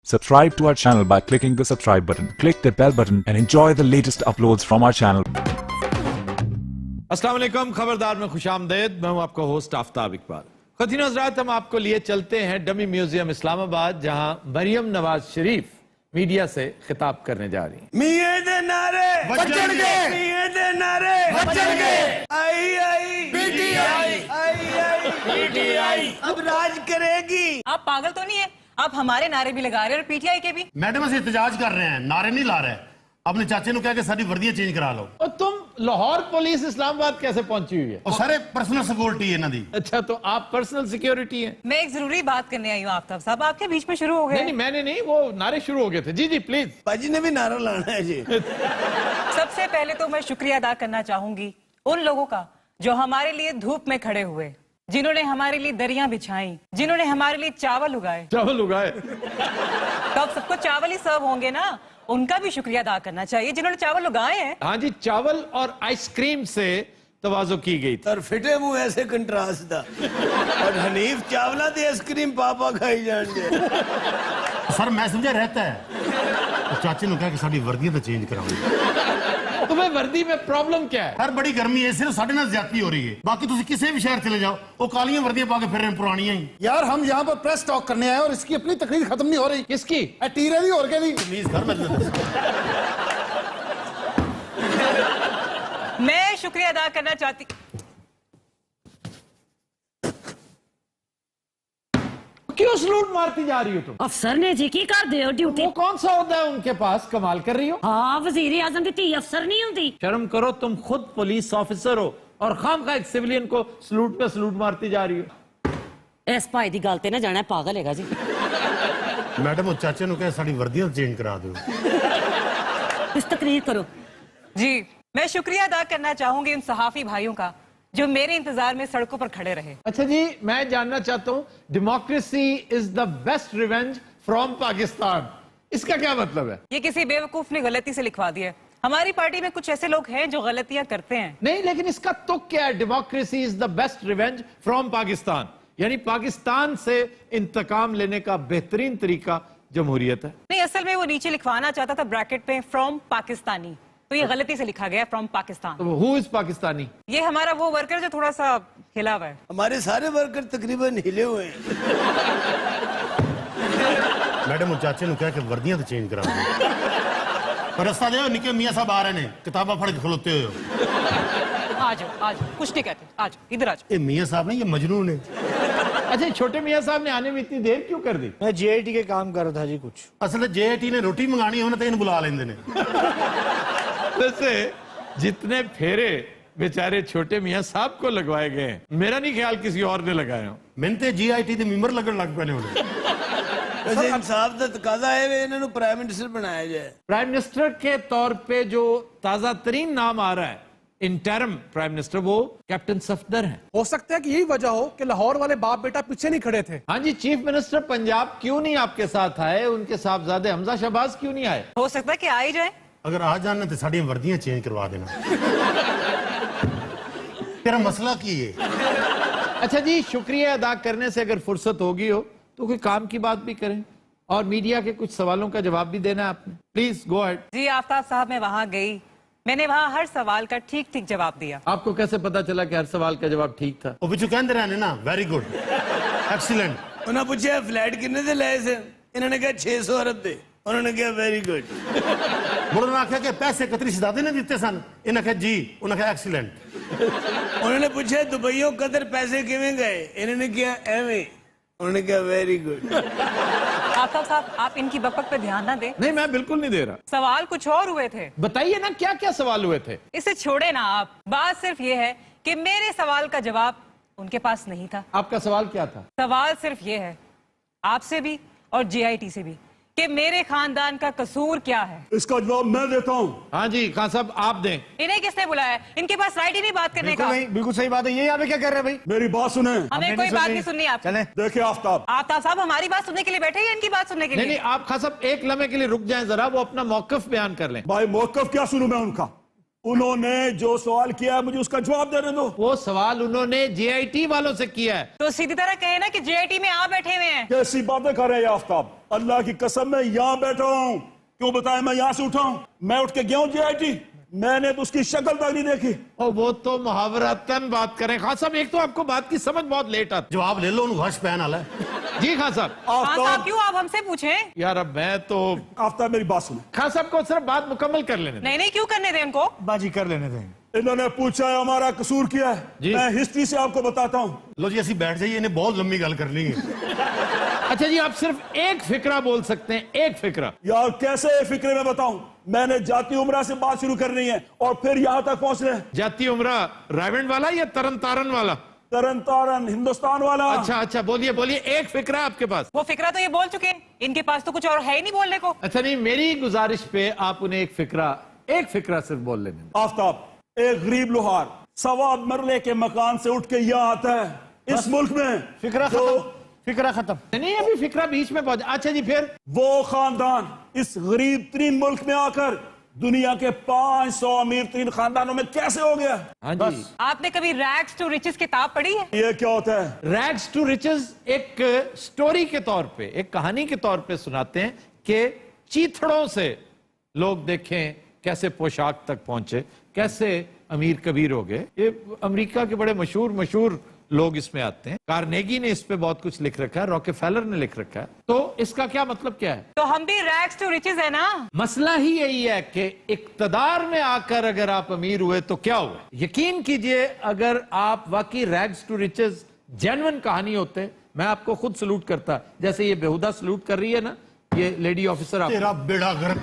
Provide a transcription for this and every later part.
Subscribe to our channel by clicking the subscribe button. Click the bell button and enjoy the latest uploads from our channel. अस्सलाम वालेकुम, खबरदार में खुशामदेद। मैं हूं आपका होस्ट आफ्ताब इकबाल। ख़वातीन हज़रात, हम आपको लिए चलते हैं डमी म्यूजियम इस्लामाबाद, जहां मरियम नवाज शरीफ मीडिया से खिताब करने जा रही हैं। मियां दे नारे बजणगे, मियां दे नारे बजणगे, आई आई पीटीआई, आई पीटीआई अब राज करेगी। आप पागल तो नहीं है? आप हमारे नारे भी लगा रहे हैं और पीटीआई के भी। मैडम ਅਸੀਂ इhtजाज कर रहे हैं, नारे नहीं ला रहे। अपने चाचे ने कहा कि सारी वर्दियां चेंज करा लो। और तुम लाहौर पुलिस इस्लामाबाद कैसे पहुंची हुई है? और सारे पर्सनल सिक्योरिटी है ना दी। अच्छा, तो आप पर्सनल सिक्योरिटी हैं? मैं एक जरूरी बात करने आई हूँ आफ्ताब साहब, आपके बीच में शुरू हो गए। नहीं, मैंने नहीं, वो नारे शुरू हो गए थे। जी जी प्लीज। बाजी ने भी नारा लाना है जी। सबसे पहले तो मैं शुक्रिया अदा करना चाहूंगी उन लोगों का जो हमारे लिए धूप में खड़े हुए, जिन्होंने हमारे लिए दरिया बिछाई, जिन्होंने हमारे लिए चावल उगाए। चावल उगाए? तो अब सबको चावल ही सर्व होंगे ना, उनका भी शुक्रिया अदा करना चाहिए जिन्होंने चावल उगाए हैं। हाँ जी, चावल और आइसक्रीम से तवाज़ो की गई थी। और फिटे मुंह ऐसे कंट्रास्ट था और हनीफ चावला दी आइसक्रीम पापा खाई जान दे। सर मैं समझा रहता है, तो चाचे ने कहा कि सारी वर्दियां तो चेंज कराओ। तुम्हें वर्दी में प्रॉब्लम क्या है? हर बड़ी गर्मी है, सिर्फ साढ़े नाल ज्यादती हो रही है। बाकी तुम किसी भी शहर चले जाओ, वो कालियां वर्दियां पा के फिर रहे हैं, पुरानियां ही। यार हम यहाँ पर प्रेस टॉक करने आए और इसकी अपनी तकरीर खत्म नहीं हो रही। किसकी? टीरे दी और के दी। प्लीज घर में मैं शुक्रिया अदा करना चाहती। क्यों सलूट मारती जा रही हो तुम? अफसर ने जी की कर दे ड्यूटी। वो कौन सा होता है उनके पास? कमाल कर रही हो। हाँ, वजीर आजम की धी अफसर नहीं होती। शर्म करो, तुम खुद पुलिस ऑफिसर हो और खामखा एक सिविलियन को सलूट पे सलूट मारती जा रही हो। इस भाई दी गल ते ना जाना पागल हैगा जी। मैडम वो चाचे ने कहा सारी वर्दियां चेंज करा दो। इस तकरीर करो जी। मैं शुक्रिया अदा करना चाहूंगी उन सहाफी भाइयों का जो मेरे इंतजार में सड़कों पर खड़े रहे। अच्छा जी, मैं जानना चाहता हूँ, democracy is the best revenge from Pakistan, इसका क्या मतलब है? ये किसी बेवकूफ ने गलती से लिखवा दिया है। हमारी पार्टी में कुछ ऐसे लोग हैं जो गलतियां करते हैं। नहीं, लेकिन इसका तुक क्या है? Democracy is the best revenge from Pakistan, यानी पाकिस्तान से इंतकाम लेने का बेहतरीन तरीका जमहूरियत है। नहीं, असल में वो नीचे लिखवाना चाहता था ब्रैकेट पे फ्रॉम पाकिस्तानी, तो ये गलती से लिखा गया फ्रॉम पाकिस्तान। तो हु इज पाकिस्तानी? ये हमारा वो वर्कर जो थोड़ा सा हिला हुआ है। हमारे सारे वर्कर तकरीबन हिले हुए हैं। मैडम वो चाचे ने कहा कि वर्दियां तो चेंज करा दो। पर रास्ता दे, निके मियां साहब आ रहे हैं, किताबा फड़ के खलोते हुए हो। आ जाओ, कुछ नहीं कहते, आ जाओ, इधर आ जाओ। ये मियां साहब नहीं, ये मजनून है। अच्छा, छोटे मियां साहब ने आने में इतनी देर क्यों कर दी? मैं जेआईटी के काम कर रहा था जी कुछ। असल जेआईटी ने रोटी मंगानी है तो इन बुला लेंदे ने। वैसे जितने फेरे बेचारे छोटे मियां साहब को लगवाए गए हैं, मेरा नहीं ख्याल किसी और ने लगाए हो। मैंने जीआईटी के मेंबर लगन लग पे ने। वैसे इंसाफ का तकाजा है वे इन्होंने प्राइम मिनिस्टर बनाया जाए। प्राइम मिनिस्टर के तौर पे जो ताजा तरीन नाम आ रहा है, इंटरम प्राइम मिनिस्टर, वो कैप्टन सफदर हैं। हो सकता है कि यही वजह हो कि लाहौर वाले बाप बेटा पीछे नहीं खड़े थे। हाँ जी, चीफ मिनिस्टर पंजाब क्यों नहीं आपके साथ आए? उनके साहबजादे हमजा शहबाज क्यों नहीं आए? हो सकता है कि आ ही जाए। अगर आ जाना तो साड़ी वर्दियां चेंज करवा देना। तेरा मसला की है? अच्छा जी, शुक्रिया अदा करने से अगर फुर्सत होगी हो तो कोई काम की बात भी करें और मीडिया के कुछ सवालों का जवाब भी देना है आपने। Please go ahead. जी आफ्ताब साहब, मैं वहां गई, मैंने वहां हर सवाल का ठीक ठीक जवाब दिया। आपको कैसे पता चला कि हर सवाल का जवाब ठीक था? वो बिचू कहते रहने ना, वेरी गुड, एक्सीलेंट। उन्होंने पूछा फ्लैट कितने दे लाए से, इन्होंने कहा 600 अरब दे, उन्होंने कहा वेरी गुड। मुड़े आख्या कि पैसे कतरी शहजादे ने दिते सन, इन्हें कहा जी, उन्हें कहा एक्सीलेंट। उन्होंने पूछा दुबईयों कदर पैसे किवें गए, इन्होंने कहा एवें, उन्होंने कहा वेरी गुड। आफ्ताब साहब, आप इनकी बकबक पे ध्यान ना दें। नहीं, मैं बिल्कुल नहीं दे रहा। सवाल कुछ और हुए थे। बताइए ना, क्या क्या सवाल हुए थे? इसे छोड़े ना आप, बात सिर्फ ये है कि मेरे सवाल का जवाब उनके पास नहीं था। आपका सवाल क्या था? सवाल सिर्फ ये है आपसे भी और जेआईटी से भी कि मेरे खानदान का कसूर क्या है। इसका जवाब मैं देता हूँ। हाँ जी, खान साहब आप दें। इन्हें किसने बुलाया है? इनके पास राइट ही नहीं बात करने का। बिल्कुल सही बात है। ये यहाँ पे क्या कर रहे हैं भाई? मेरी बात सुने। हमें कोई बात नहीं सुननी आप। देखिए आफ्ताब साहब हमारी बात सुनने के लिए बैठे हैं, इनकी बात सुनने के नहीं लिए? नहीं, आप खान साहब एक लम्हे के लिए रुक जाएं जरा, वो अपना मौकफ बयान कर लें। भाई मौकफ क्या सुनूं मैं उनका? उन्होंने जो सवाल किया है मुझे उसका जवाब देने दो। वो सवाल उन्होंने जेआईटी वालों से किया है। तो सीधी तरह कहे ना कि जेआईटी में आप बैठे हुए हैं। कैसी बातें कर रहे हैं आफ्ताब? अल्लाह की कसम मैं यहाँ बैठा हूँ, क्यों बताएं मैं यहाँ से उठा हूँ? मैं उठ के गया हूँ JIT, मैंने तो उसकी शक्ल तक नहीं देखी। और वो तो मुहावरतन बात करें। खान साहब, एक तो आपको बात की समझ बहुत लेट आती। जवाब ले लो, हर्ष पहन आला है। जी खान साहब। खान साहब क्यों आप हमसे पूछें? यार अब मैं तो आफ्ताब मेरी बात सुने। खान साहब को सिर्फ बात मुकम्मल कर लेने दें। नहीं क्यों करने दें उनको? बाजी कर लेने दें। इन्होंने पूछा है हमारा कसूर क्या है, जी। मैं हिस्ट्री से आपको बताता हूँ। लो जी ऐसी बैठ जाइए, इन्हें बहुत लंबी गल करनी है। अच्छा जी, आप सिर्फ एक फिक्रा बोल सकते हैं, एक फिक्रा। यार कैसे फिक्रे में बताऊं, मैंने जाती उम्रा से बात शुरू करनी है और फिर यहाँ तक पहुँच रहे हैं। जाती उम्रा रावण वाला या तरन तारन वाला? तरन तारन हिंदुस्तान वाला। अच्छा, बोलिए एक फिक्रा आपके पास। वो फिक्रा तो ये बोल चुके हैं, इनके पास तो कुछ और है ही नहीं बोलने को। अच्छा नहीं, मेरी गुजारिश पे आप उन्हें एक फिक्रा सिर्फ बोल लेने दें। आफ्ताब, एक गरीब लोहार 1.25 मरले के मकान से उठ के यहाँ आता है इस मुल्क में। फिक्रा खत्म। नहीं, अभी फिक्रा बीच में पहुंचा। अच्छा जी, फिर वो खानदान इस गरीब तरीन मुल्क में आकर दुनिया के 500 अमीर तरीन खानदानों में कैसे हो गया? हाँ जी। आपने कभी रैग्स टू रिचेस किताब पढ़ी है? ये क्या होता है? रैग्स टू रिचेस एक स्टोरी के तौर पे, एक कहानी के तौर पे सुनाते हैं कि चीथड़ों से लोग देखें कैसे पोशाक तक पहुंचे, कैसे अमीर कबीर हो गए। ये अमेरिका के बड़े मशहूर लोग इसमें आते हैं। कार्नेगी ने इस पे बहुत कुछ लिख रखा है, रॉकेफेलर ने लिख रखा है। तो इसका क्या मतलब क्या है? तो हम भी रैग्स टू रिचेस है ना। मसला ही यही है कि इक्तदार में आकर अगर आप अमीर हुए तो क्या हुआ। यकीन कीजिए, अगर आप वाकई रैग्स टू रिचेस जेन्युइन कहानी होते, मैं आपको खुद सलूट करता, जैसे ये बेहुदा सलूट कर रही है ना ये लेडी ऑफिसर। आप तेरा बेड़ा गर्क।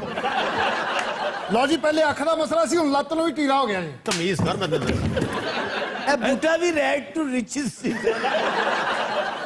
लो जी, पहले अख दा मसला सी, हुण लत्त नूं भी टीला हो गया जी। तमीज कर मैं बूटा भी रैग टू रिचेस।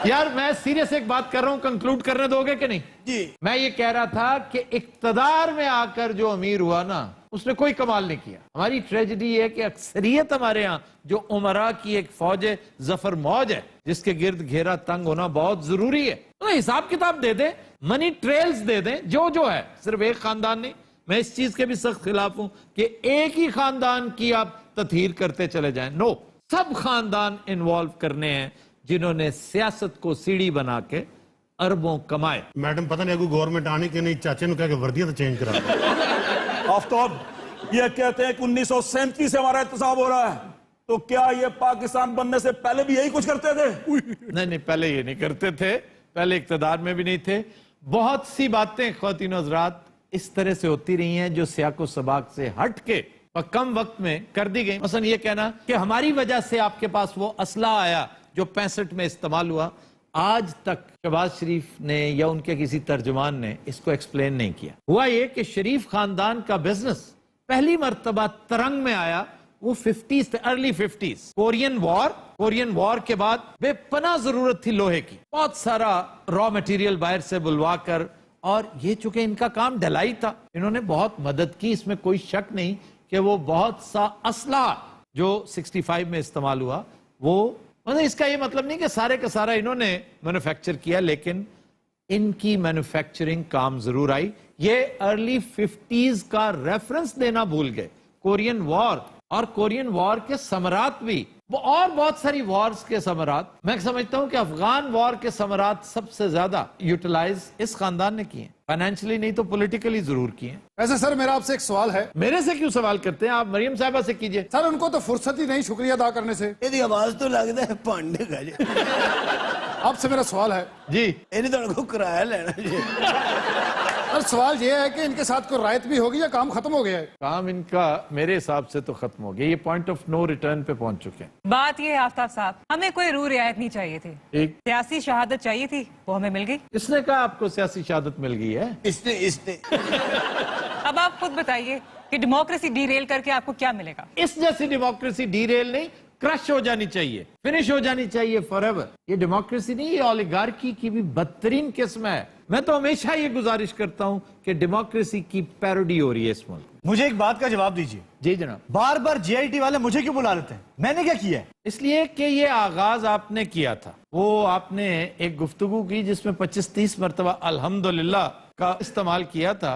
यार मैं सीरियस एक बात कर रहा हूं, कंक्लूड करने दोगे कि नहीं? जी। मैं ये कह रहा था कि इक्तदार में आकर जो अमीर हुआ ना, उसने कोई कमाल नहीं किया। हमारी ट्रेजेडी है कि अक्सरियत हमारे यहाँ जो उमरा की एक फौज है, जफर मौज है, जिसके गिर्द घेरा तंग होना बहुत जरूरी है। तो हिसाब किताब दे दें, मनी ट्रेल्स दे दें, जो है। सिर्फ एक खानदान नहीं, मैं इस चीज के भी सख्त खिलाफ हूं कि एक ही खानदान की आप तत्हीर करते चले जाएं। नो, सब खानदान इन्वॉल्व करने हैं जिन्होंने सियासत को सीढ़ी बना के अरबों कमाए। मैडम पता नहीं कोई गवर्नमेंट आने के नहीं, चाचे ने कहा कि वर्दियां तो चेंज करा। आफ्ताब, ये कहते हैं कि 1937 से हमारा इंतजाम हो रहा है, तो क्या ये पाकिस्तान बनने से पहले भी यही कुछ करते थे? नहीं, पहले ये नहीं करते थे, पहले इक्तदार में भी नहीं थे। बहुत सी बातें ख्वातीन हज़रात इस तरह से होती रही हैं जो सियाको सबाक से हट के और कम वक्त में कर दी गई। मसलन ये कहना कि हमारी वजह से आपके पास वो असला आया जो 65 में इस्तेमाल हुआ, आज तक शहबाज शरीफ ने या उनके किसी तर्जुमान ने इसको एक्सप्लेन नहीं किया। हुआ ये कि शरीफ खानदान का बिजनेस पहली मर्तबा तरंग में आया वो 50s थे, अर्ली 50s। कोरियन वॉर के बाद बेपनाह जरूरत थी लोहे की, बहुत सारा रॉ मटेरियल बाहर से बुलवा कर, और ये चूंकि इनका काम ढलाई था, इन्होंने बहुत मदद की, इसमें कोई शक नहीं कि वो बहुत सा असला जो 65 में इस्तेमाल हुआ, वो मतलब इसका ये मतलब नहीं कि सारे का सारा इन्होंने मैन्युफैक्चर किया, लेकिन इनकी मैन्युफैक्चरिंग काम जरूर आई। ये अर्ली 50s का रेफरेंस देना भूल गए। कोरियन वॉर और कोरियन वॉर के समरात भी, और बहुत सारी वॉर्स के समरात, मैं समझता हूं कि अफगान वॉर के समरात सबसे ज्यादा यूटिलाइज इस खानदान ने किए, फाइनेंशियली नहीं तो पॉलिटिकली जरूर किए। वैसे सर मेरा आपसे एक सवाल है। मेरे से क्यों सवाल करते हैं आप? मरियम साहिबा से कीजिए। सर उनको तो फुर्सत ही नहीं शुक्रिया अदा करने से। ਇਹਦੀ आवाज तो लगता है पांडे का जी। आपसे मेरा सवाल है जी। इन्हें तो किराया लेना जी। सर सवाल ये है कि इनके साथ कोई रायत भी होगी या काम खत्म हो गया है? काम इनका मेरे हिसाब से तो खत्म हो गया, ये पॉइंट ऑफ नो रिटर्न पे पहुंच चुके हैं। बात ये है आफ्ताब साहब, हमें कोई रू रियायत नहीं चाहिए थी, एक सियासी शहादत चाहिए थी, वो हमें मिल गई। इसने कहा आपको सियासी शहादत मिल गई है? इसने अब आप खुद बताइए कि डेमोक्रेसी डीरेल करके आपको क्या मिलेगा? इस जैसी डेमोक्रेसी डीरेल नहीं, क्रश हो जानी चाहिए, फिनिश हो जानी चाहिए फॉरएवर। ये डेमोक्रेसी नहीं, ये ओलिगार्की की भी बदतरीन किस्म है। मैं तो हमेशा ये गुजारिश करता हूं कि डेमोक्रेसी की पैरोडी हो रही है इस मुल्क। मुझे एक बात का जवाब दीजिए। जी जनाब। बार बार JIT वाले मुझे क्यों बुला लेते हैं? मैंने क्या किया है? इसलिए कि ये आगाज आपने किया था, वो आपने एक गुफ्तगू की जिसमें 25-30 मरतबा अल्हम्दुलिल्लाह का इस्तेमाल किया था,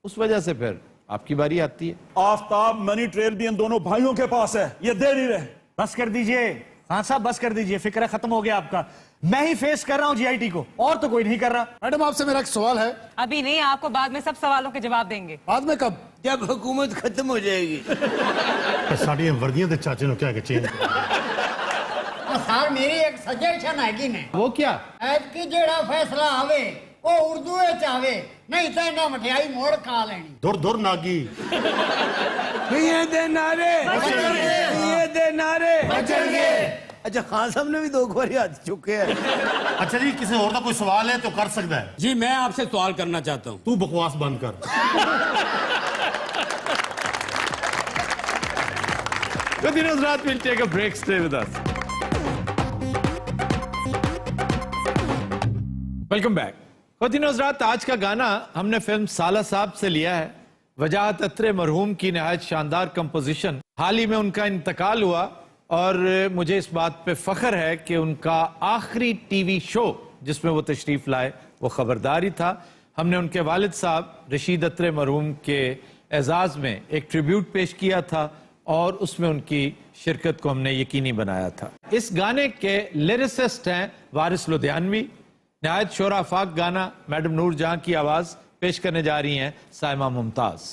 उस वजह से फिर आपकी बारी आती है। आफ्ताब, मनी ट्रेल भी इन दोनों भाइयों के पास है, ये दे नहीं रहे। बस कर दीजिए, हाँ साहब बस कर दीजिए, फिक्र खत्म हो गया आपका। मैं ही फेस कर रहा हूँ जीआईटी को, और तो कोई नहीं कर रहा। मैडम आपसे मेरा एक सवाल है। अभी नहीं, आपको बाद में सब सवालों के जवाब देंगे। बाद में कब? जब हुकूमत खत्म हो जाएगी। साड़ी वर्दियां ते चाचे नु क्या के चेंज सर मेरी एक सजेशन हैगी ने। वो क्या? ऐतकी जेड़ा फैसला आवे वो उर्दू विच आवे, नहीं तो इन्हां मठियाई मोड़ खा लेनी। दुर दुर नागी ये दे नारे, ये दे नारे। अच्छा खान साहब ने भी 2 बार हाथ चुके हैं। अच्छा जी, किसी और का कोई सवाल है तो कर सकता है। जी मैं आपसे सवाल करना चाहता हूँ। तू बकवास बंद कर। Continuous Raat will take a break. Stay with us. Welcome back. Continuous Raat आज का गाना हमने फिल्म साला साहब से लिया है। वजाहत अत्रे मरहूम की निहायत शानदार कंपोजिशन। हाल ही में उनका इंतकाल हुआ और मुझे इस बात पे फख्र है कि उनका आखिरी टीवी शो जिसमें वो तशरीफ लाए वो खबरदारी था। हमने उनके वालिद साहब रशीद अत्रे मरहूम के एजाज में एक ट्रिब्यूट पेश किया था और उसमें उनकी शिरकत को हमने यकीनी बनाया था। इस गाने के लिरिसिस्ट हैं वारिस लुधियानवी। निहायत शोरा फाक गाना मैडम नूर जहां की आवाज पेश करने जा रही हैं साइमा मुमताज।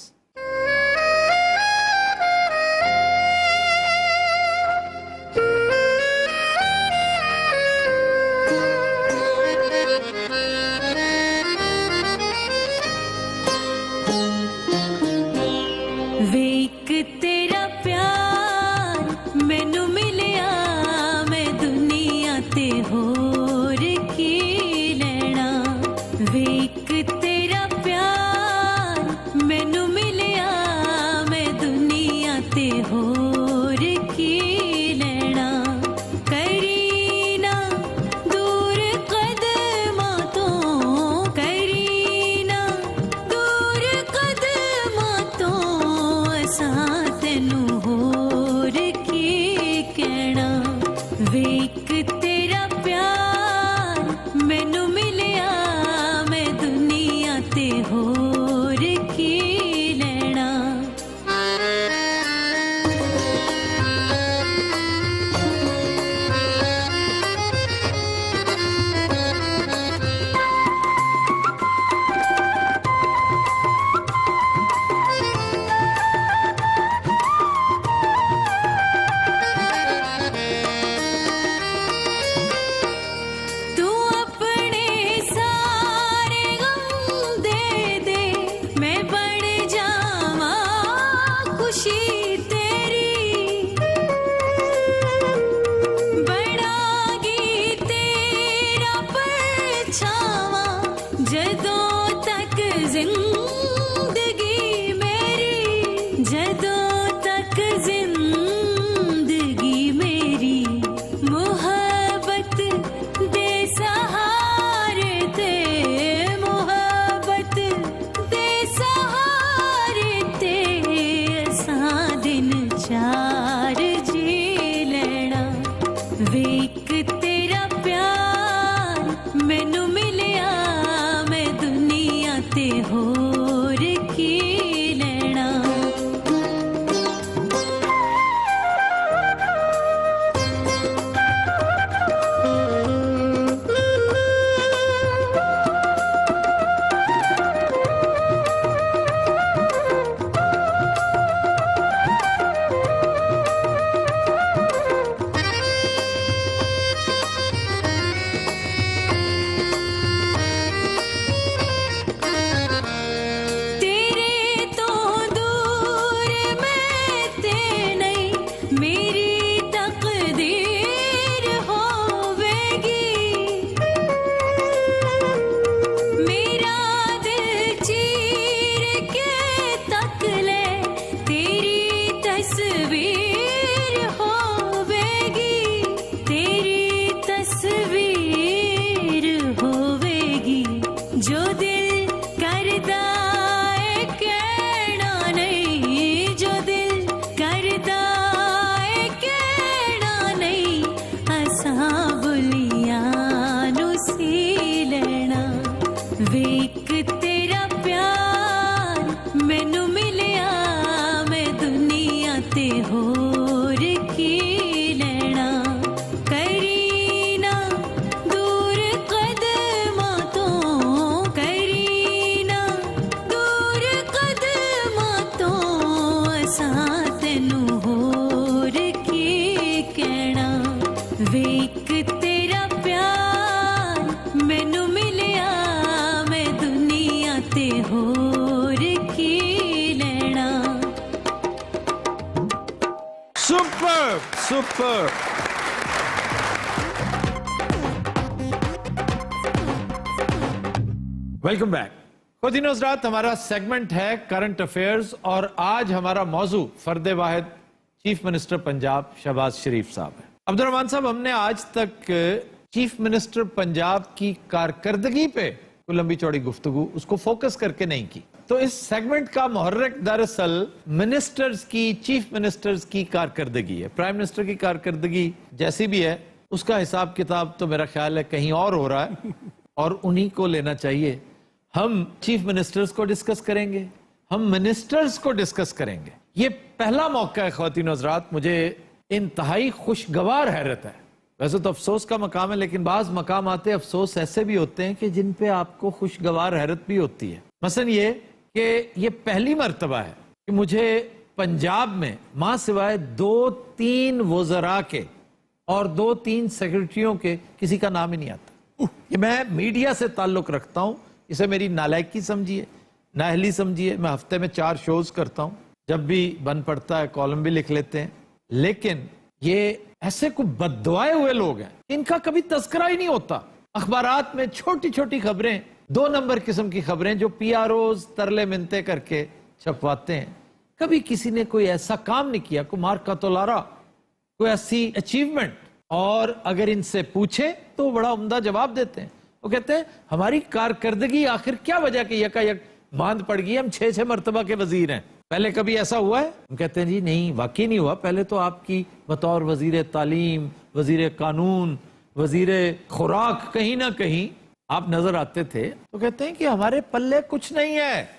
होर की लेना। Super super. Welcome back. खुद हजरात, हमारा सेगमेंट है करंट अफेयर्स और आज हमारा मौजू फर्द वाहिद चीफ मिनिस्टर पंजाब शहबाज शरीफ साहब है। अब्दुर्रहमान साहब, हमने आज तक चीफ मिनिस्टर पंजाब की कारकर्दगी पे कोई लंबी चौड़ी गुफ्तगू उसको फोकस करके नहीं की। तो इस सेगमेंट का मुहर्रिक दरअसल मिनिस्टर्स की, चीफ मिनिस्टर्स की कारकर्दगी है। प्राइम मिनिस्टर की कारकर्दगी जैसी भी है उसका हिसाब किताब तो मेरा ख्याल है कहीं और हो रहा है और उन्हीं को लेना चाहिए। हम चीफ मिनिस्टर्स को डिस्कस करेंगे, हम मिनिस्टर्स को डिस्कस करेंगे। ये पहला मौका है ख्वातीन हज़रात, मुझे इंतहाई खुशगवार हैरत है। वैसे तो अफसोस का मकाम है, लेकिन बाज मकाम आते अफसोस ऐसे भी होते हैं कि जिन पे आपको खुशगवार हैरत भी होती है। मसलन ये कि ये पहली मर्तबा है कि मुझे पंजाब में मां सिवाय 2-3 वज़रा के और 2-3 सेक्रेटरियों के किसी का नाम ही नहीं आता। ये मैं मीडिया से ताल्लुक रखता हूं, इसे मेरी नालायकी समझिए, नाअहली समझिए। मैं हफ्ते में 4 शोज करता हूं, जब भी बन पड़ता है कॉलम भी लिख लेते हैं, लेकिन ये ऐसे को बद्दुआए हुए लोग हैं, इनका कभी तस्करा ही नहीं होता। अखबारात में छोटी छोटी खबरें, 2 नंबर किस्म की खबरें जो PROs तरले मिनते करके छपवाते हैं। कभी किसी ने कोई ऐसा काम नहीं किया, कोई मार्क का तोलारा, कोई ऐसी अचीवमेंट। और अगर इनसे पूछे तो बड़ा उम्दा जवाब देते हैं। वो कहते हैं हमारी कारकर्दगी आखिर क्या वजह की यकायक मांद पड़ गई, हम 6-6 मरतबा के वजीर हैं, पहले कभी ऐसा हुआ है? हम कहते हैं जी नहीं, वाकई नहीं हुआ। पहले तो आपकी बतौर वजीर तालीम, वजीर कानून, वजीर खुराक कहीं ना कहीं आप नजर आते थे। तो कहते हैं कि हमारे पल्ले कुछ नहीं है।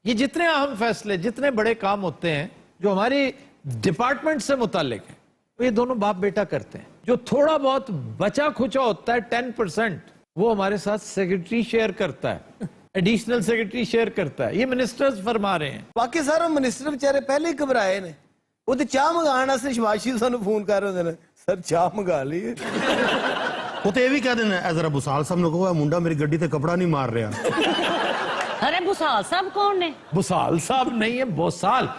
ये जितने अहम फैसले, जितने बड़े काम होते हैं जो हमारे डिपार्टमेंट से मुतालिक है, तो ये दोनों बाप बेटा करते हैं। जो थोड़ा बहुत बचा खुचा होता है 10%, वो हमारे साथ सेक्रेटरी शेयर करता है, एडिशनल सेक्रेटरी शेयर करता है। ये मिनिस्टर्स फरमा रहे हैं। बाकी सारे मिनिस्टर बेचारे पहले ही घबराए ने। वो तो चाह मंगाने वास्ते शबाशी सानू फोन कर रहे हैं, सर चाह मंगा ली। वो तो ये भी कह देना है जरा बुसाल साहब ने कहा मुंडा मेरी गड्डी ते कपड़ा नहीं मार रहा। अरे बुसाल साहब कौन ने? बुसाल साहब नहीं है, बोसाल,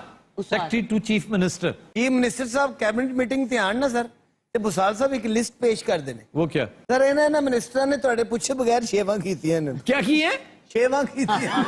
सेक्रेटरी टू चीफ मिनिस्टर। ये मिनिस्टर साहब कैबिनेट मीटिंग ते आन ना सर, ते बुसाल साहब एक लिस्ट पेश कर देने। वो क्या सर इन्होंने मिनिस्टर ने तुहाडे पूछे बगैर शेवा कीतियां ने। क्या की है? शेवा कीतियां।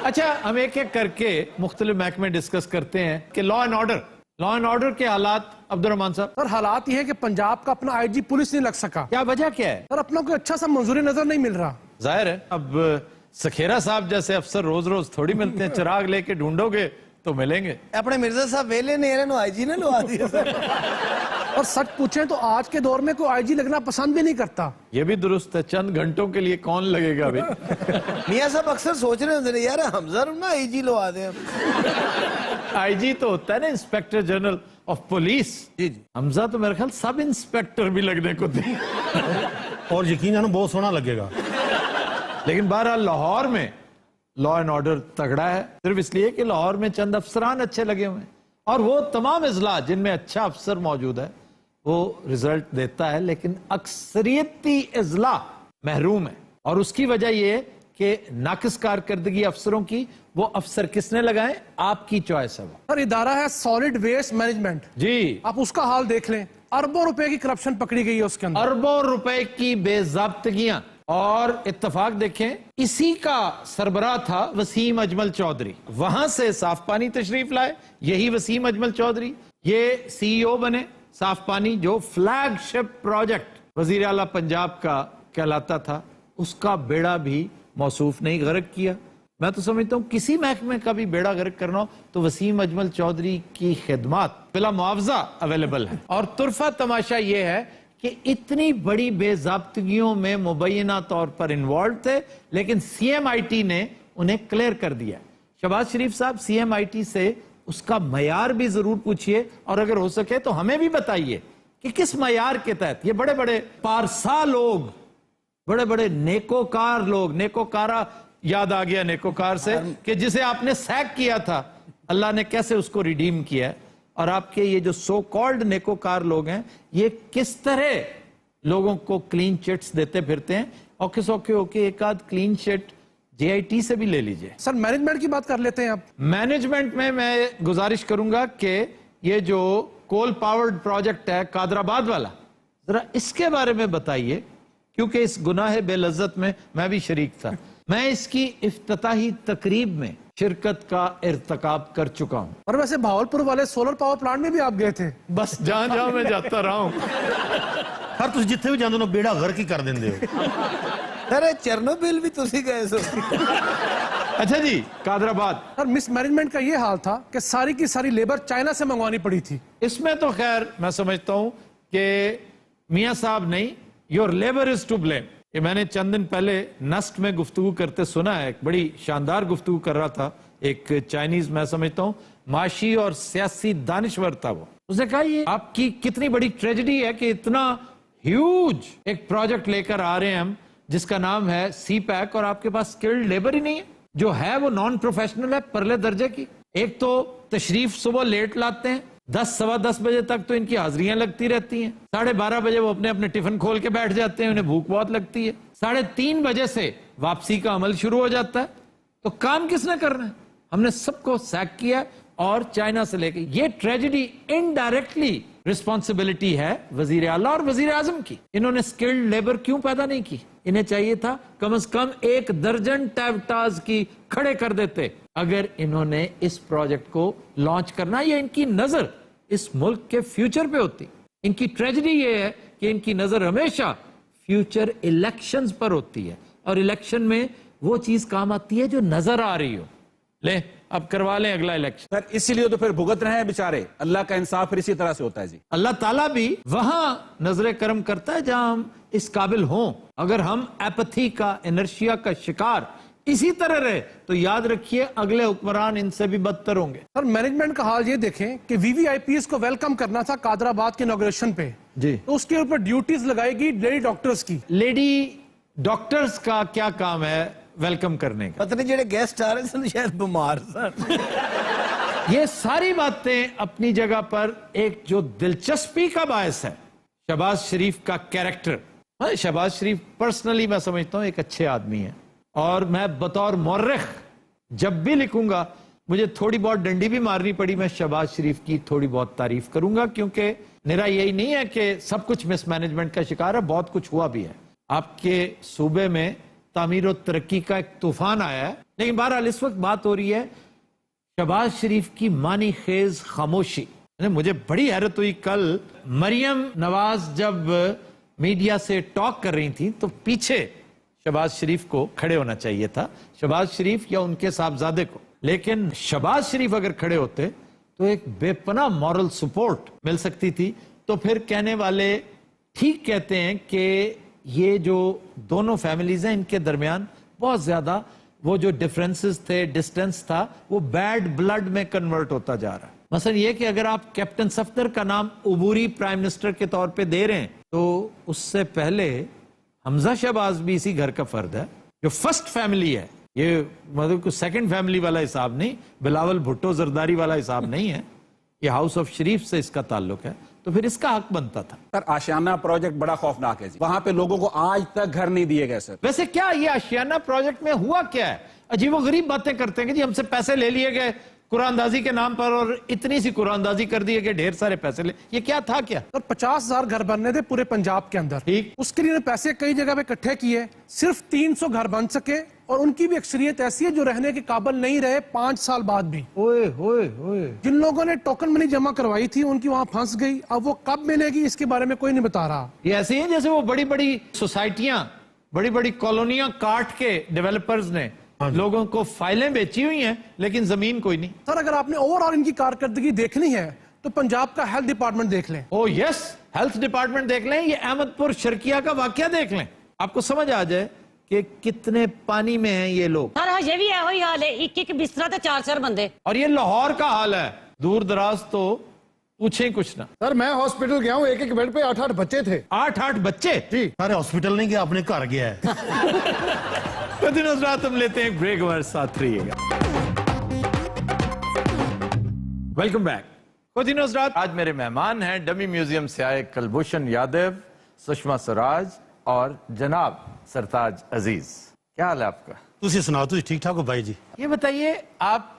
अच्छा, हम एक एक करके मुख्तलिफ महकमे डिस्कस करते हैं कि लॉ एंड ऑर्डर के हालात। अब्दुर्रहमान साहब, सर हालात ये है कि पंजाब का अपना IG पुलिस नहीं लग सका। क्या वजह क्या है? सर अपना कोई अच्छा सा मंजूरी नजर नहीं मिल रहा। जाहिर है, अब सखेरा साहब जैसे अफसर रोज रोज थोड़ी मिलते हैं। चिराग लेके ढूंढोगे तो मिलेंगे। अपने मिर्जा साहब वेले ने इन्होंने IG ने लवा दिया सर। और सच पूछें तो आज के दौर में कोई IG लगना पसंद भी नहीं करता। ये भी दुरुस्त है, चंद घंटों के लिए कौन लगेगा भाई। मियां साहब अक्सर सोच रहे होते यार हमजा ना IG लवा दें। IG तो होता है ना इंस्पेक्टर जनरल ऑफ पुलिस। जी जी, हमजा तो मेरे ख्याल सब इंस्पेक्टर भी लगने को थे। और यकीन जानो बहुत सोना लगेगा। लेकिन बहरहाल लाहौर में लॉ एंड ऑर्डर तगड़ा है, सिर्फ इसलिए कि लाहौर में चंद अफसरान अच्छे लगे हुए हैं और वो तमाम इजला जिनमें अच्छा अफसर मौजूद है वो रिजल्ट देता है। लेकिन अक्सरियती इजला महरूम है और उसकी वजह यह है कि नाकिस कारकर्दगी अफसरों की, वो अफसर किसने लगाए? आपकी चॉइस है। वो सर इदारा है सॉलिड वेस्ट मैनेजमेंट जी, आप उसका हाल देख लें। अरबों रुपए की करप्शन पकड़ी गई है उसके अंदर, अरबों रुपए की बेज़ाब्तगियां। और इत्तफाक देखें, इसी का सरबराह था वसीम अजमल चौधरी। वहां से साफ पानी तशरीफ लाए, यही वसीम अजमल चौधरी ये CEO बने साफ पानी, जो फ्लैगशिप प्रोजेक्ट वजीर आला पंजाब का कहलाता था। उसका बेड़ा भी मौसूफ नहीं गर्क किया। मैं तो समझता हूं किसी महकमे का भी बेड़ा गर्क करना हो तो वसीम अजमल चौधरी की खिदमत बिला मुआवजा अवेलेबल है। और तुरफा तमाशा यह है कि इतनी बड़ी बेज़ाब्तगियों में मुबैना तौर पर इन्वॉल्व थे, लेकिन CMIT ने उन्हें क्लियर कर दिया। शहबाज शरीफ साहब, CMIT से उसका मयार भी जरूर पूछिए और अगर हो सके तो हमें भी बताइए कि किस मयार के तहत ये बड़े बड़े पारसा लोग, बड़े बड़े नेकोकार लोग, नेकोकारा याद आ गया नेकोकार से कि जिसे आपने सैक किया था, अल्लाह ने कैसे उसको रिडीम किया है। और आपके ये जो सो कॉल्ड नेकोकार लोग हैं, ये किस तरह लोगों को क्लीन चिट्स देते फिरते हैं। औखे सौखे होके एक आध क्लीन चिट JIT से भी ले लीजिए। सर मैनेजमेंट की बात कर लेते हैं आप। मैनेजमेंट में मैं गुजारिश करूंगा कि ये जो कोल पावर्ड प्रोजेक्ट है कादराबाद वाला, जरा इसके बारे में बताइए, क्योंकि इस गुनाह बेलज्जत में मैं भी शरीक था। मैं इसकी इफ्तिताही तकरीब में शिरकत का इर्तकाब कर चुका हूं। और वैसे भावलपुर वाले सोलर पावर प्लांट में भी आप गए थे? बस जहां जहां मैं जाता रहा हूं। हर तुम जिथे भी जाते हो बेड़ा गर्क ही कर देंगे हो। अरे चेरनोबिल भी तुसी गए सो। अच्छा जी, कादराबाद। सर मिस मैनेजमेंट का ये हाल था कि सारी की सारी लेबर चाइना से मंगवानी पड़ी थी। इसमें तो खैर मैं समझता हूं कि मियां साहब नहीं, your labour is to blame. ये मैंने चंद दिन पहले नस्ट में गुफ्तगू करते सुना है, एक बड़ी शानदार गुफ्तगू कर रहा था एक चाइनीज, मैं समझता हूं माशी और सियासी दानिश्वर था वो। उसने कहा ये आपकी कितनी बड़ी ट्रेजेडी है कि इतना ह्यूज एक प्रोजेक्ट लेकर आ रहे हैं हम जिसका नाम है CPAC, और आपके पास स्किल्ड लेबर ही नहीं है, जो है वो नॉन प्रोफेशनल है, परले दर्जे की। एक तो तशरीफ सुबह लेट लाते हैं, 10 सवा 10 बजे तक तो इनकी हाजिरियां लगती रहती हैं, 12:30 बजे वो अपने अपने टिफिन खोल के बैठ जाते हैं, उन्हें भूख बहुत लगती है, 3:30 बजे से वापसी का अमल शुरू हो जाता है। तो काम किसने करना है? हमने सबको सैक किया है, और चाइना से लेके ये ट्रेजेडी इनडायरेक्टली रिस्पॉन्सिबिलिटी है वजीर आला और वजीर आजम की। इन्होंने स्किल्ड लेबर क्यों पैदा नहीं की? इन्हें चाहिए था कम से कम 1 दर्जन टैवटाज की खड़े कर देते अगर इन्होंने इस प्रोजेक्ट को लॉन्च करना, या इनकी नजर इस मुल्क के फ्यूचर पे होती। इनकी ट्रेजेडी ये है कि इनकी नजर हमेशा फ्यूचर इलेक्शंस पर होती है, और इलेक्शन में वो चीज काम आती है जो नजर आ रही हो। ले अब करवा लें अगला इलेक्शन। सर इसीलिए तो फिर भुगत रहे हैं बेचारे। अल्लाह का इंसाफ फिर इसी तरह से होता है जी। अल्लाह ताला भी वहां नजरे करम करता है जहां हम इस काबिल हों। अगर हम एपथी का, इनर्शिया का शिकार इसी तरह रहे तो याद रखिए अगले हुक्मरान इनसे भी बदतर होंगे। सर मैनेजमेंट का हाल ये देखें कि VVIPs को वेलकम करना था कादराबाद के इनॉग्रेशन पे जी, तो उसके ऊपर ड्यूटीज लगाएगी लेडी डॉक्टर्स की। लेडी डॉक्टर्स का क्या काम है वेलकम करने का? पता नहीं जेडे गेस्ट आ रहे सन शायद बीमार सन। ये सारी बातें अपनी जगह पर एक जो दिलचस्पी का बायस है शहबाज शरीफ का कैरेक्टर। शहबाज शरीफ पर्सनली मैं समझता हूं एक अच्छे आदमी है, और मैं बतौर मौर्रिख जब भी लिखूंगा मुझे थोड़ी बहुत डंडी भी मारनी पड़ी, मैं शहबाज शरीफ की थोड़ी बहुत तारीफ करूंगा, क्योंकि मेरा यही नहीं है कि सब कुछ मिसमैनेजमेंट का शिकार है, बहुत कुछ हुआ भी है। आपके सूबे में तामीर और तरक्की का एक तूफान आया है, लेकिन बहरहाल इस वक्त बात हो रही है शहबाज शरीफ की मानी खेज खामोशी। मुझे बड़ी हैरत हुई कल मरियम नवाज जब मीडिया से टॉक कर रही थी तो पीछे शहबाज शरीफ को खड़े होना चाहिए था, शहबाज शरीफ या उनके साहबजादे को, लेकिन शहबाज शरीफ अगर खड़े होते तो एक बेपनाह मॉरल सपोर्ट मिल सकती थी। तो फिर कहने वाले ठीक कहते हैं कि ये जो दोनों फैमिलीज हैं इनके दरमियान बहुत ज्यादा वो जो डिफरेंसेस थे, डिस्टेंस था, वो बैड ब्लड में कन्वर्ट होता जा रहा है। मसलन ये कि अगर आप कैप्टन सफदर का नाम उबूरी प्राइम मिनिस्टर के तौर पे दे रहे हैं तो उससे पहले हमजा शहबाज भी इसी घर का फर्द है, जो फर्स्ट फैमिली है। ये मतलब कोई सेकंड फैमिली वाला हिसाब नहीं, बिलावल भुट्टो जरदारी वाला हिसाब नहीं है, ये हाउस ऑफ शरीफ से इसका ताल्लुक है, तो फिर इसका हक बनता था। सर आशियाना प्रोजेक्ट बड़ा खौफनाक है जी, वहां पे लोगों को आज तक घर नहीं दिए गए सर। वैसे क्या ये आशियाना प्रोजेक्ट में हुआ क्या है? अजीबोगरीब बातें करते हैं कि जी हमसे पैसे ले लिए गए कुरानदाजी के नाम पर, और इतनी सी कुरानदाजी कर दी है कि ढेर सारे पैसे ले। ये क्या था क्या? सर 50,000 घर बनने थे पूरे पंजाब के अंदर, ठीक। उसके लिए पैसे कई जगह पे इकट्ठे किए, सिर्फ 300 घर बन सके, और उनकी भी अक्सरियत ऐसी है जो रहने के काबिल नहीं रहे 5 साल बाद भी। ओए होए होए। जिन लोगों ने टोकन मनी जमा करवाई थी उनकी वहां फंस गई, अब वो कब मिलेगी इसके बारे में कोई नहीं बता रहा। ये ऐसे ही जैसे वो बड़ी बड़ी सोसाइटियां, बड़ी बड़ी कॉलोनियां काट के डेवलपर्स ने लोगों को फाइलें बेची हुई हैं, लेकिन जमीन कोई नहीं। सर अगर आपने ओवरऑल इनकी कारकर्दगी देखनी है तो पंजाब का हेल्थ डिपार्टमेंट देख लें। ओ यस, हेल्थ डिपार्टमेंट देख लें, ये अहमदपुर शर्किया का वाकया देख लें, आपको समझ आ जाए कि कितने पानी में हैं ये लोग। सर हजे भी यही हाल है, एक बिस्तरा ते 4-4 बंदे। और ये लाहौर का हाल है, दूर दराज तो पूछे कुछ ना। सर मैं हॉस्पिटल गया हूँ, एक बेड पे 8-8 बच्चे थे। 8-8 बच्चे? जी। सारे हॉस्पिटल नहीं गया, अपने घर गया है। तो दिन रात हम लेते हैं ब्रेक, हमारे साथ रहिएगा। Welcome back. खुदिनोज रात आज मेरे मेहमान हैं डमी म्यूजियम से आए कलभूषण यादव, सुषमा स्वराज और जनाब सरताज अजीज। क्या हाल है आपका? तुसी सुनाओ, तुसी ठीक ठाक हो भाई जी? ये बताइए, आप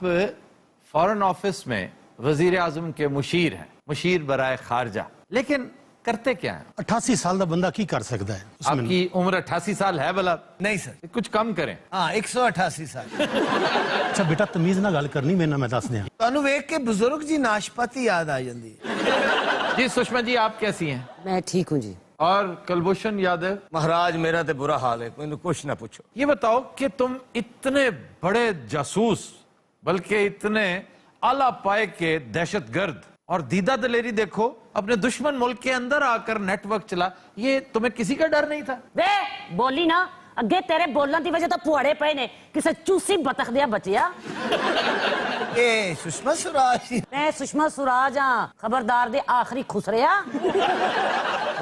फॉरेन ऑफिस में वजीर आजम के मुशीर हैं, मुशीर बराए खारजा, लेकिन करते क्या हैं? 88 साल का बंदा की कर सकता है? आपकी उम्र 88 साल है भला? नहीं सर, कुछ कम करें। हाँ 188 साल। अच्छा बेटा, तमीज ना गल करनी मेरे नाल, मैं दस दियां। ਤੁਹਾਨੂੰ ਵੇਖ ਕੇ ਬਜ਼ੁਰਗ ਜੀ ਨਾਸ਼ਪਾਤੀ याद आ जाती है। जी सुषमा जी, आप कैसी हैं? मैं ठीक हूँ जी। और कुलभूषण यादव? महाराज मेरा तो बुरा हाल है, मैंने कुछ ना पूछो। ये बताओ कि तुम इतने बड़े जासूस, बल्कि इतने आला पाए के दहशतगर्द, और दीदा दलेरी देखो, अपने दुश्मन मुल्क के अंदर आकर नेटवर्क चला, ये तुम्हें किसी का डर नहीं था? वे बोली ना, अगे तेरे बोलने की वजह तो पुआड़े पे ने, किसे चूसी बतख दिया बचिया। ए सुषमा स्वराज। मैं सुषमा स्वराज हाँ, खबरदार दे आखिरी खुसरिया।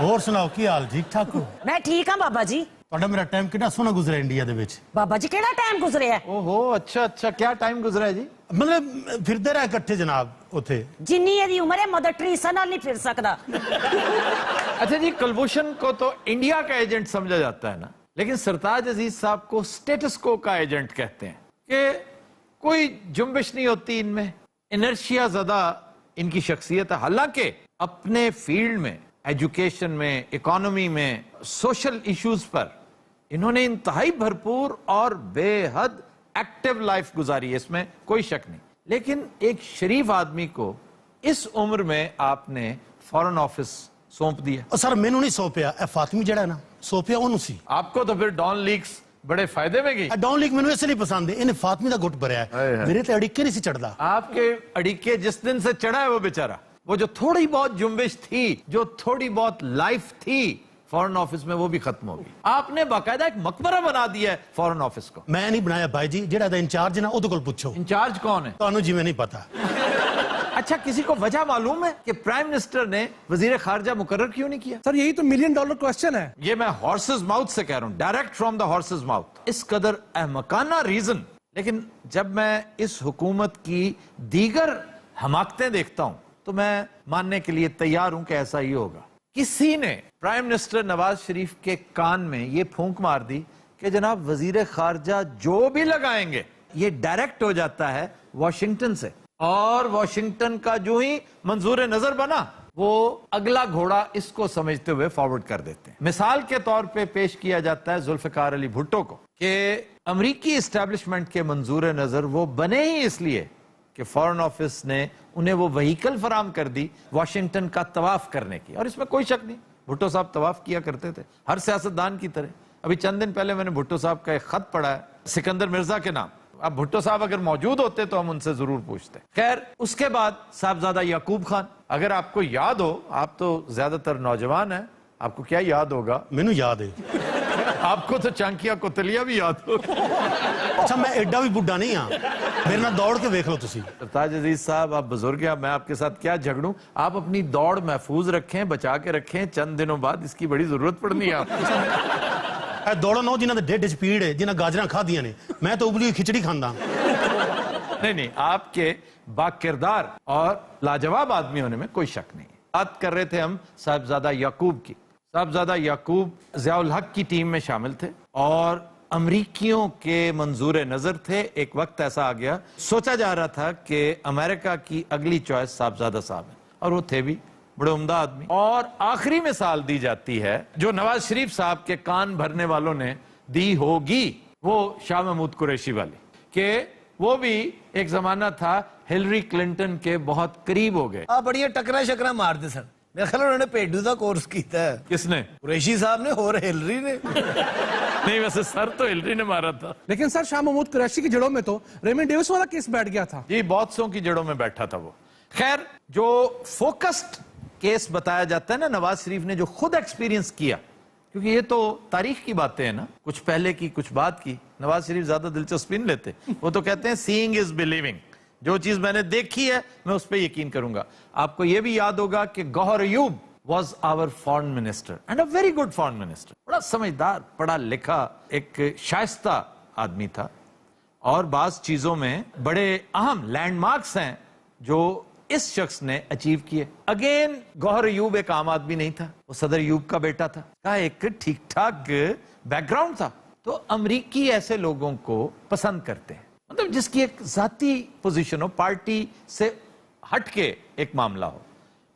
और सुनाओ, की हाल? ठीक ठाक हो? मैं ठीक हाँ बाबा जी। ਤੁਹਾਡਾ ਮੇਰਾ ਟਾਈਮ ਕਿੰਨਾ ਸੋਹਣਾ ਗੁਜ਼ਰਿਆ ਇੰਡੀਆ ਦੇ ਵਿੱਚ। बाबा जी केड़ा टाइम गुजरिया? ओहो, अच्छा अच्छा, क्या टाइम गुजरा है जी? मतलब फिरते रहे इकट्ठे जनाब उथे। जिन्नी एदी उम्र है मदर ट्रीसा नाल नहीं फिर सकदा। अच्छा जी, कुलभूषण को तो इंडिया का एजेंट समझा जाता है ना, लेकिन सरताज अजीज साहब को स्टेटस को का एजेंट कहते हैं कि कोई जुम्बिश नहीं होती इनमें, इनर्शिया ज़्यादा इनकी शख्सियत है। हालांकि अपने फील्ड में, एजुकेशन में, इकोनॉमी में, सोशल इश्यूज पर इन्होंने इंतहाई भरपूर और बेहद एक्टिव लाइफ गुजारी है, इसमें कोई शक नहीं। लेकिन एक शरीफ आदमी को इस उम्र में आपने फॉरेन ऑफिस सौंप दिया। और सर मैनू नहीं सौंपया, ए फातिमी जड़ा है ना, सौंपया ओनू सी। आपको तो फिर डॉन लीक्स बड़े फायदे में गई। डॉन लीक मैनू इसलिए पसंद है, इन्हें फातिमी का गुट भरया है, मेरे ते अड़िके नहीं सी चढ़दा। आपके अड़िके जिस दिन से चढ़ा है वो बेचारा, वो जो थोड़ी बहुत जुम्बिश थी, जो थोड़ी बहुत लाइफ थी फॉरेन ऑफिस में, वो भी खत्म होगी। आपने बाकायदा एक मकबरा बना दिया है फॉरेन ऑफिस को। मैं नहीं बनाया भाई जी, जेड़ा दा इंचार्ज है ना ओदे कोल पूछो। इंचार्ज कौन है? तानू जी मैं नहीं पता। अच्छा, किसी को वजह मालूम है कि प्राइम मिनिस्टर ने वजीर खारजा मुकर्रर क्यों नहीं किया? सर यही तो $1 मिलियन क्वेश्चन है। ये मैं हॉर्सेस माउथ से कह रहा हूं, direct from the horses mouth. इस कदर अहमकाना रीजन। लेकिन जब मैं इस हुकूमत की दीगर हमाकतें देखता हूं तो मैं मानने के लिए तैयार हूं कि ऐसा ही होगा। किसी ने प्राइम मिनिस्टर नवाज शरीफ के कान में ये फूंक मार दी कि जनाब वजीर खारजा जो भी लगाएंगे ये डायरेक्ट हो जाता है वॉशिंगटन से, और वॉशिंगटन का जो ही मंजूर नजर बना वो अगला घोड़ा इसको समझते हुए फॉरवर्ड कर देते हैं। मिसाल के तौर पे पेश किया जाता है जुल्फिकार अली भुट्टो को कि अमरीकी एस्टेब्लिशमेंट के मंजूर नजर वो बने ही इसलिए कि फॉरेन ऑफिस ने उन्हें वो व्हीकल फराम कर दी वॉशिंगटन का तवाफ करने की। और इसमें कोई शक नहीं, भुट्टो साहब तवाफ किया करते थे हर सियासतदान की तरह। अभी चंद दिन पहले मैंने भुट्टो साहब का एक खत पढ़ा है सिकंदर मिर्जा के नाम। अब भुट्टो साहब अगर मौजूद होते तो हम उनसे जरूर पूछते। खैर, उसके बाद साहबजादा याकूब खान, अगर आपको याद हो, आप तो ज्यादातर नौजवान हैं, आपको क्या याद होगा? मैनू याद है। आपको तो चांकिया कोतलिया भी याद हो। अच्छा मैं एडा भी बुढ़ा नहीं हाँ, मेरे नाल दौड़ के देख लो तुसी। सरताज अजीज साहब, आप बुजुर्ग हैं, मैं आपके साथ क्या झगड़ूं। आप अपनी दौड़ महफूज रखें, बचा के रखें, चंद दिनों बाद इसकी बड़ी जरूरत पड़नी है आपको। दौड़ो नो जिन्होंने ढिड च पीड़ है, जिन्हें गाजर खादियां ने, मैं तो उबली खिचड़ी खांदा। नहीं, आपके बाकिरदार और लाजवाब आदमी होने में कोई शक नहीं। बात कर रहे थे हम साहबजादा याकूब की। साहबजादा याकूब ज़ियाउल हक की टीम में शामिल थे और अमरीकियों के मंजूर नजर थे। एक वक्त ऐसा आ गया, सोचा जा रहा था कि अमेरिका की अगली चॉइस साहबजादा साहब है, और वो थे भी बड़े उम्दा आदमी। और आखिरी मिसाल दी जाती है जो नवाज शरीफ साहब के कान भरने वालों ने दी होगी, वो शाह महमूद कुरैशी वाली, कि वो भी एक जमाना था हिलरी क्लिंटन के बहुत करीब हो गए। आप बढ़िया टकरा शकरा मारते सर। मेरे ख्याल उन्होंने पेडू का कोर्स किया है। किसने? कुरैशी साहब ने और हिलरी ने। नहीं, वैसे सर तो हिलरी ने मारा था। लेकिन सर शाह महमूद कुरैशी की जड़ों में तो रेमंड डेविस वाला केस बैठ गया था। जी, बहुत सौ की जड़ों में बैठा था वो। खैर, जो फोकस्ड केस बताया जाता है ना नवाज शरीफ ने, जो खुद एक्सपीरियंस किया, क्योंकि ये तो तारीख की बातें हैं ना, कुछ पहले की कुछ बाद की। नवाज शरीफ ज्यादा दिलचस्पी नहीं लेते, वो तो कहते हैं सीइंग इज बिलीविंग। जो चीज मैंने देखी है मैं उस पर यकीन करूंगा। आपको यह भी याद होगा कि Gohar Ayub was our foreign minister and a very good foreign minister. बड़ा समझदार, पढ़ा लिखा, एक शाइस्ता आदमी था, और बाज चीजों में बड़े अहम लैंडमार्क्स हैं जो इस शख्स ने अचीव किए। अगेन, गौहर अयूब एक आम आदमी नहीं था, वो सदर अयूब का बेटा था, का एक ठीक ठाक बैकग्राउंड था, تو امریکی ایسے لوگوں کو پسند کرتے ہیں, مطلب جس کی ایک ذاتی پوزیشن ہو, پارٹی سے ہٹ کے ایک معاملہ ہو.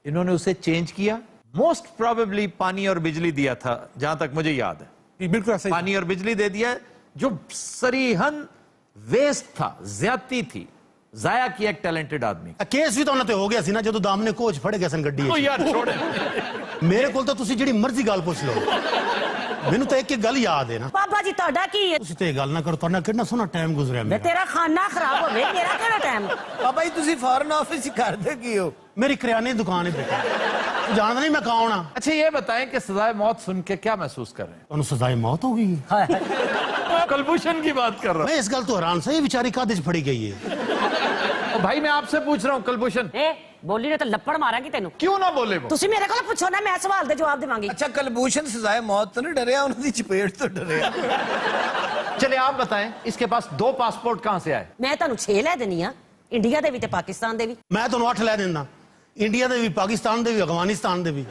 انہوں نے اسے چینج کیا. موسٹ پروبیبلی پانی اور بجلی دیا تھا, جہاں تک مجھے یاد ہے, بالکل ایسا ہی پانی اور بجلی دے دیا, جو صریحاً ویسٹ تھا, زیادتی تھی, ضائع کیا ایک ٹیلنٹڈ آدمی. کیس بھی تو انہوں نے ہو گیا سی نا, جدو دام نے کوچ پھڑ گیا سن گڈی. یار چھوڑے, میرے کول تو تسی جڑی مرضی گل پوچھ لو, مینوں تو ایک گل یاد ہے نا. بابا جی تہاڈا کی ہے؟ تسی تے گل نہ کرو, تہاڈا کتنا سونا ٹائم گزریا میں میرا. تیرا کھانا خراب ہوے, میرا کیڑا ٹائم؟ بابا جی تسی فارن آفس ہی کردے کی ہو؟ میری کریانے کی دکان ہے بیٹا, جاندا نہیں میں کون ہاں. اچھا یہ بتائیں کہ سزائے موت سن کے کیا محسوس کر رہے ہیں؟ تانوں سزائے موت ہو گئی؟ کلبھوشن کی بات کر رہا میں اس گل تو حیران سے, یہ بیچاری کادے چ پھڑی گئی ہے. ہوں. بھائی میں آپ سے پوچھ رہا ہوں کلبھوشن, اے بولی نے تو لپڑ مارا کی تینوں. کیوں نہ بولے وہ؟ تسی میرے کو پوچھو نا, میں سوال دے جواب دے مانگی. اچھا کلبھوشن سزائے موت تو نہیں ڈریا, انہوں دی چپیٹ تو ڈریا. چلے آپ بتائیں, اس کے پاس 2 پاسپورٹ کہاں سے آئے؟ میں تانوں 6 لے دینی ہاں, انڈیا دے بھی تے پاکستان دے بھی. میں تانوں 8 لے دینا, انڈیا دے بھی, پاکستان دے بھی, افغانستان دے بھی.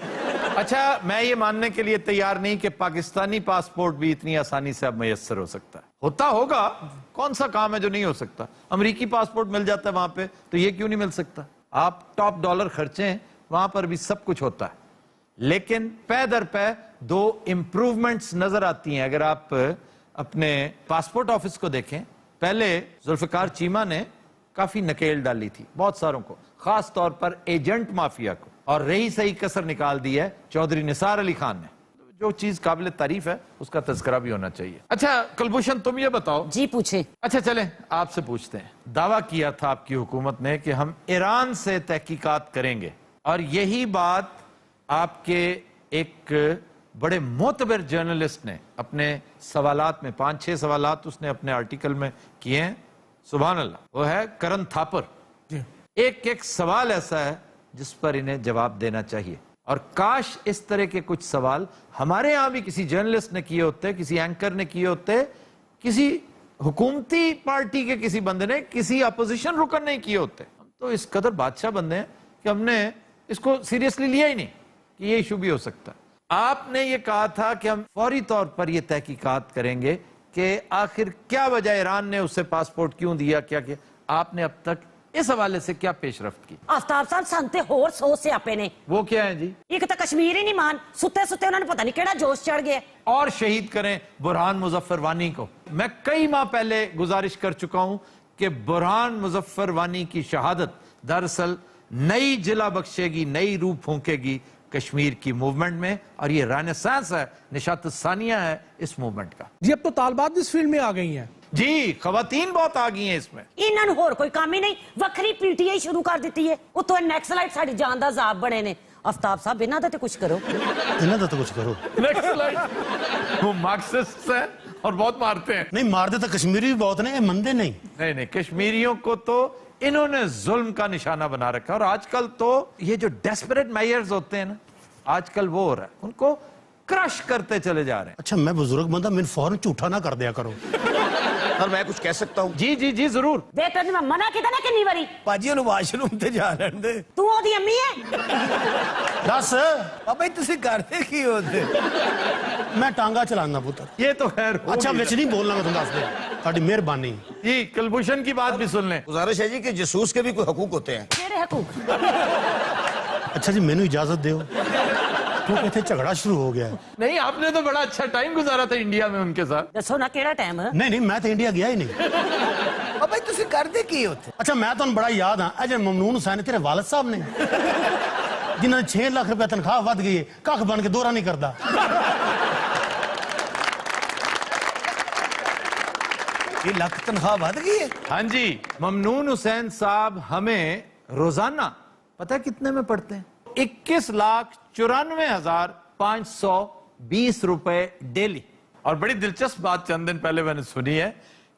اچھا میں یہ ماننے کے لیے تیار نہیں کہ پاکستانی پاسپورٹ بھی اتنی آسانی سے اب میسر ہو سکتا ہے. ہوتا ہوگا, کون سا کام ہے جو نہیں ہو سکتا؟ امریکی پاسپورٹ مل جاتا ہے وہاں پہ, تو یہ کیوں نہیں مل سکتا؟ آپ ٹاپ ڈالر خرچیں, وہاں پر بھی سب کچھ ہوتا ہے. لیکن پے در پے 2 امپروومنٹس نظر آتی ہیں. اگر آپ اپنے پاسپورٹ آفس کو دیکھیں, پہلے ذوالفقار چیمہ نے کافی نکیل ڈالی تھی بہت ساروں کو, خاص طور پر ایجنٹ مافیا کو, اور رہی صحیح کسر نکال دی ہے چودھری نثار علی خان نے. جو چیز قابل تعریف ہے اس کا تذکرہ بھی ہونا چاہیے. اچھا کلبھوشن تم یہ بتاؤ. جی پوچھیں. اچھا چلیں آپ سے پوچھتے ہیں. دعویٰ کیا تھا آپ کی حکومت نے کہ ہم ایران سے تحقیقات کریں گے, اور یہی بات آپ کے ایک بڑے معتبر جرنلسٹ نے اپنے سوالات میں 5-6 سوالات اس نے اپنے آرٹیکل میں کیے ہیں. سبحان اللہ. وہ ہے کرن تھاپر. ایک سوال ایسا ہے جس پر انہیں جواب دینا چاہیے, اور کاش اس طرح کے کچھ سوال ہمارے ہاں بھی کسی جرنلسٹ نے کیے ہوتے, کسی اینکر نے کیے ہوتے, کسی حکومتی پارٹی کے کسی بندے نے, کسی اپوزیشن رکن نہیں کیے ہوتے. ہم تو اس قدر بادشاہ بندے ہیں کہ ہم نے اس کو سیریسلی لیا ہی نہیں کہ یہ ایشو بھی ہو سکتا ہے. آپ نے یہ کہا تھا کہ ہم فوری طور پر یہ تحقیقات کریں گے کہ آخر کیا وجہ ایران نے اسے پاسپورٹ کیوں دیا, کیا کیا. آپ نے اب تک اس حوالے سے کیا پیش رفت کی؟ آفتاب صاحب سنتے ہور سو سے آپے نے. وہ کیا ہے جی؟ ایک تو کشمیر ہی نہیں مان, ستے ستے انہوں نے پتہ نہیں کیڑا جوش چڑھ گیا. اور شہید کریں برہان مظفر وانی کو. میں کئی ماہ پہلے گزارش کر چکا ہوں کہ برہان مظفر وانی کی شہادت دراصل نئی جلا بخشے گی, نئی روح پھونکے گی کشمیر کی موومنٹ میں, اور یہ رینیسانس ہے, نشاط ثانیہ ہے اس موومنٹ کا. جی اب تو طالبات اس فیلڈ میں آ گئی ہیں. جی خواتین بہت آ گئی ہیں اس میں. انہوں ہور کوئی کام ہی نہیں, وکھری پی ٹی آئی شروع کر دیتی ہے. اتوں نیکسلائٹ ساڈی جان دا عذاب بنے نے. آفتاب صاحب انہاں دا تے کچھ کرو, انہاں دا تو کچھ کرو. وہ مارکسسٹ ہیں اور بہت مارتے ہیں. نہیں مارتے تو کشمیری بھی بہت نے, مندے نہیں. نہیں کشمیریوں کو تو انہوں نے ظلم کا نشانہ بنا رکھا, اور آج کل تو یہ جو ڈیسپریٹ میئرز ہوتے ہیں نا, آج کل وہ ہو رہا ہے, ان کو کرش کرتے چلے جا رہے ہیں. اچھا میں بزرگ بندہ, میں فوراً جھوٹا نہ کر دیا کرو. اور میں کچھ کہہ سکتا ہوں؟ جی جی جی ضرور. دیکھ میں منع کیتا نا کنی واری. باجی انہوں واش روم تے جا لین دے. تو او دی امی ہے؟ دس بابا جی تسی کرتے کی ہوتے؟ میں ٹانگا چلانا پتر. یہ تو خیر. اچھا وچ نہیں بولنا, میں تمہیں دس دے, تہاڈی مہربانی. جی کلبھوشن کی بات بھی سن لیں. گزارش ہے جی کہ جاسوس کے بھی کوئی حقوق ہوتے ہیں. کیڑے حقوق؟ اچھا جی مینوں اجازت دیو, کیونکہ اتنے جھگڑا شروع ہو گیا ہے. نہیں آپ نے تو بڑا اچھا ٹائم گزارا تھا انڈیا میں ان کے ساتھ. دسو نا کیڑا ٹائم ہے؟ نہیں میں تو انڈیا گیا ہی نہیں. بابا جی تسی کرتے کی ہوتے؟ اچھا میں تو بڑا یاد ہاں, اجے ممنون حسین تیرے والد صاحب نے, جنہوں نے 6 لاکھ روپے تنخواہ ود گئی ہے, کھ بن کے دورہ نہیں کرتا. یہ لاکھ تنخواہ ود گئی ہے؟ ہاں جی, ممنون حسین صاحب ہمیں روزانہ پتہ کتنے میں پڑھتے ہیں؟ 21,94,520 روپے ڈیلی. اور بڑی دلچسپ بات چند دن پہلے میں نے سنی ہے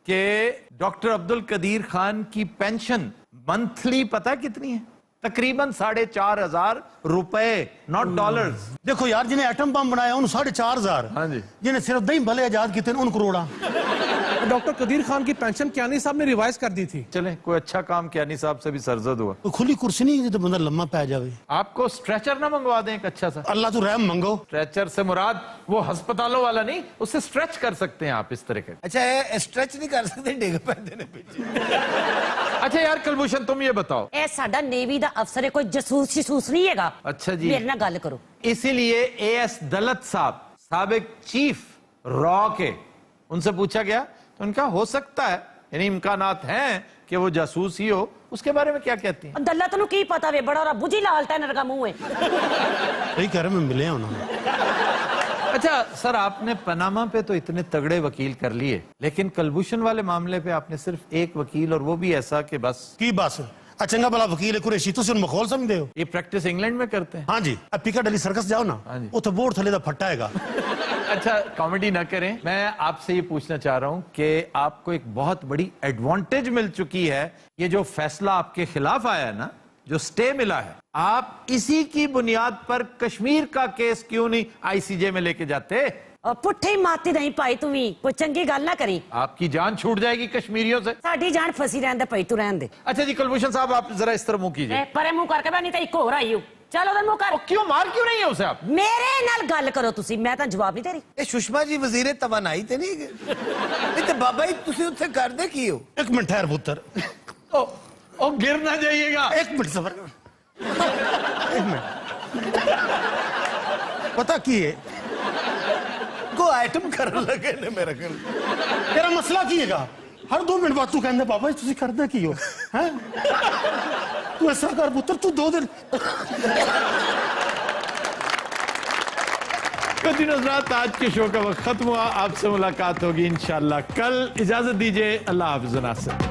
کہ ڈاکٹر عبد القدیر خان کی پینشن منتھلی پتہ کتنی ہے؟ تقریباً 4,500 روپے, ناٹ ڈالرز. دیکھو یار, جنہیں ایٹم بم بنایا انہوں 4,500. ہاں جی. جنہیں صرف دہی بھلے آزاد کیتے ان کروڑا. डॉक्टर कदीर खान की पेंशन कियानी साहब ने रिवाइज कर दी थी। चलें, कोई अच्छा काम कियानी साहब से भी सरजद हुआ। कोई खुली कुर्सी नहीं है तो बंदा लम्मा पै जावे। आपको स्ट्रेचर ना मंगवा दें एक अच्छा सा? अल्लाह तो रहम मंगो। स्ट्रेचर से मुराद वो अस्पतालों वाला नहीं, उससे स्ट्रेच कर सकते हैं आप इस तरह के। अच्छा ये स्ट्रेच नहीं कर सकते, डिग पैंदे ने पीछे। अच्छा यार कुलभूषण तुम ये बताओ, ਇਹ ਸਾਡਾ ਨੇਵੀ ਦਾ ਅਫਸਰ ਹੈ, ਕੋਈ ਜਸੂਸ ਸ਼ਸੂਸ नहीं ਹੈਗਾ। अच्छा जी। ਮੇਰੇ ਨਾਲ ਗੱਲ ਕਰੋ। इसीलिए एएस दलत साहब साबिक चीफ रॉ के, उनसे पूछा गया तो उनका हो सकता है, यानी इम्कानात हैं कि वो जासूस ही हो। उसके बारे में क्या कहती हैं? दल्लत ਨੂੰ ਕੀ ਪਤਾ ਵੇ, ਬੜਾ ਬੁਝੀ ਲਾਲਟਨ ਵਰਗਾ ਮੂੰਹ ਹੈ। सही कह रहे, मैं मिले उन्होंने। अच्छा सर, आपने पनामा पे तो इतने तगड़े वकील कर लिए, लेकिन कुलभूषण वाले मामले पे आपने सिर्फ एक वकील, और वो भी ऐसा कि बस की बस चंगा भला वकील है कुरैशी, तुम उन मखौल समझते हो? ये प्रैक्टिस इंग्लैंड में करते हैं। हाँ जी, अब पिकाडेली सर्कस जाओ ना, हाँ जी। उतो बोर्ड थले दा फट्टा हैगा। अच्छा कॉमेडी ना करें, मैं आपसे ये पूछना चाह रहा हूं कि आपको एक बहुत बड़ी एडवांटेज मिल चुकी है, ये जो फैसला आपके खिलाफ आया है ना, जो स्टे मिला है, आप इसी की बुनियाद पर कश्मीर का केस क्यों नहीं आईसीजे में लेके जाते? ਪੁੱਠੀ ਮਾਤੀ ਨਹੀਂ ਪਾਈ ਤੂੰ ਵੀ, ਕੋਈ ਚੰਗੀ ਗੱਲ ਨਾ ਕਰੀ। आपकी जान छूट जाएगी कश्मीरियों से। ਸਾਡੀ ਜਾਨ ਫਸੀ ਰਹਿਣ ਦੇ ਪਈ, ਤੂੰ ਰਹਿਣ ਦੇ। अच्छा जी कुलभूषण साहब, आप जरा इस तरह मुंह कीजिए। ਪਰੇ ਮੂੰਹ ਕਰਕੇ ਬੈ, ਨਹੀਂ ਤਾਂ ਇੱਕ ਹੋਰ ਆਈ ਹੂੰ। चल उधर मुंह कर। क्यों मार क्यों नहीं है उसे आप? मेरे नाल गल करो तुसी, मैं तो जवाब नहीं दे रही। ਇਹ ਸੁਸ਼ਮਾ ਜੀ ਵਜ਼ੀਰ ਤਵਾਨਾਈ ਤੇ ਨਹੀਂ ਗਏ? ਇਹ ਤੇ ਬਾਬਾ ਜੀ ਤੁਸੀਂ ਉੱਥੇ ਕਰਦੇ ਕੀ ਹੋ? एक मिनट ठहर पुत्र, ओ गिर ना जाइएगा। एक मिनट सबर कर। एक मिनट, पता की है ਕੋ ਆਈਟਮ ਕਰਨ ਲੱਗੇ ਨੇ ਮੇਰੇ ਕੋਲ। तेरा मसला की हैगा? हर 2 मिनट बाद तू कहंदा बाबा जी तुसी करदे की हो हैं? तू ऐसा कर पुत्र, तू 2 दिन हज़रात, आज के शो का वक्त खत्म हुआ। आपसे मुलाकात होगी इंशाल्लाह कल। इजाजत दीजिए, अल्लाह हाफ़िज़।